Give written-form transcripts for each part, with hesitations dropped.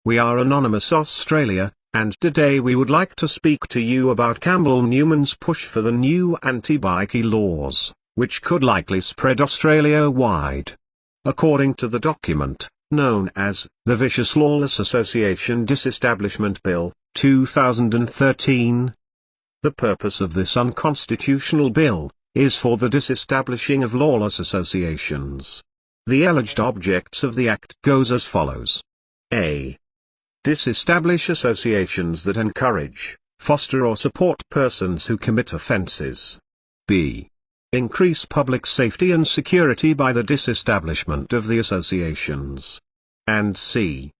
We are Anonymous Australia, and today we would like to speak to you about Campbell Newman's push for the new anti-BIKIE laws, which could likely spread Australia-wide. According to the document, known as the Vicious Lawless Association Disestablishment Bill, 2013, the purpose of this unconstitutional bill is for the disestablishing of lawless associations. The alleged objects of the Act goes as follows. A. Disestablish associations that encourage, foster or support persons who commit offences. B. Increase public safety and security by the disestablishment of the associations. And C.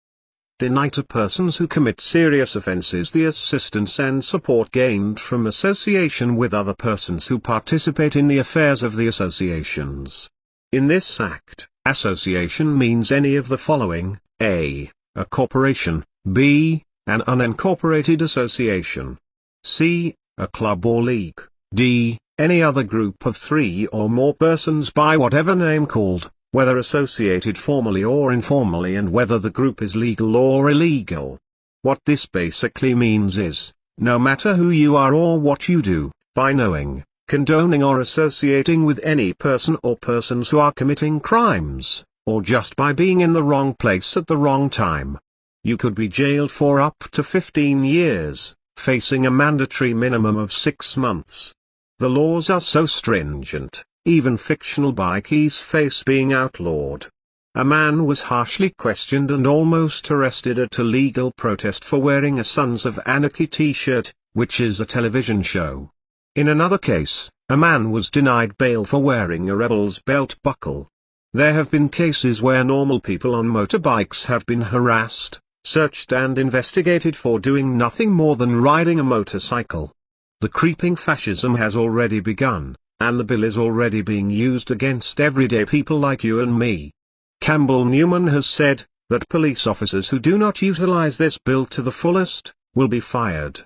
Deny to persons who commit serious offences the assistance and support gained from association with other persons who participate in the affairs of the associations. In this Act, association means any of the following: A. A corporation, B. An unincorporated association, C. A club or league, D. Any other group of 3 or more persons by whatever name called, whether associated formally or informally, and whether the group is legal or illegal. What this basically means is, no matter who you are or what you do, by knowing, condoning or associating with any person or persons who are committing crimes, or just by being in the wrong place at the wrong time, you could be jailed for up to 15 years, facing a mandatory minimum of 6 months. The laws are so stringent, even fictional bikies face being outlawed. A man was harshly questioned and almost arrested at a legal protest for wearing a Sons of Anarchy t-shirt, which is a television show. In another case, a man was denied bail for wearing a rebel's belt buckle. There have been cases where normal people on motorbikes have been harassed, searched and investigated for doing nothing more than riding a motorcycle. The creeping fascism has already begun, and the bill is already being used against everyday people like you and me. Campbell Newman has said that police officers who do not utilize this bill to the fullest will be fired.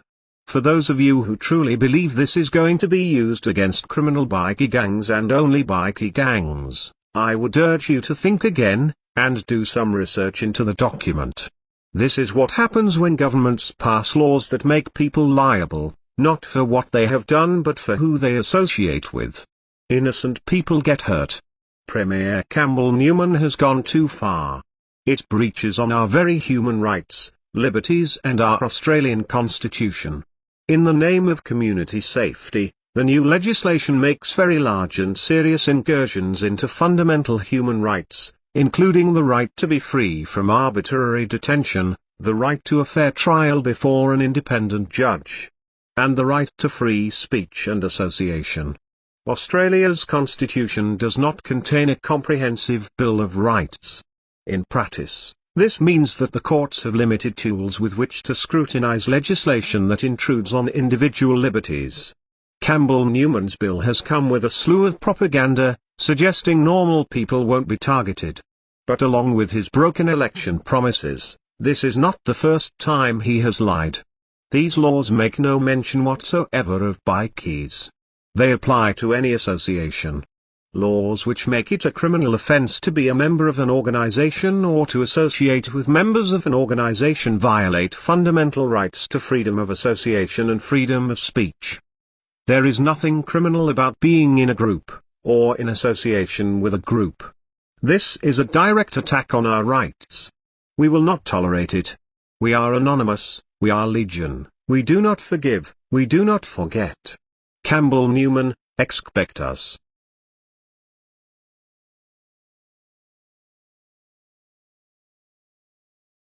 For those of you who truly believe this is going to be used against criminal bikie gangs and only bikie gangs, I would urge you to think again, and do some research into the document. This is what happens when governments pass laws that make people liable, not for what they have done but for who they associate with. Innocent people get hurt. Premier Campbell Newman has gone too far. It breaches on our very human rights, liberties and our Australian Constitution. In the name of community safety, the new legislation makes very large and serious incursions into fundamental human rights, including the right to be free from arbitrary detention, the right to a fair trial before an independent judge, and the right to free speech and association. Australia's constitution does not contain a comprehensive Bill of Rights. In practice, this means that the courts have limited tools with which to scrutinise legislation that intrudes on individual liberties. Campbell Newman's bill has come with a slew of propaganda, suggesting normal people won't be targeted. But along with his broken election promises, this is not the first time he has lied. These laws make no mention whatsoever of bikies. They apply to any association. Laws which make it a criminal offence to be a member of an organisation or to associate with members of an organisation violate fundamental rights to freedom of association and freedom of speech. There is nothing criminal about being in a group, or in association with a group. This is a direct attack on our rights. We will not tolerate it. We are anonymous, we are legion, we do not forgive, we do not forget. Campbell Newman, expect us.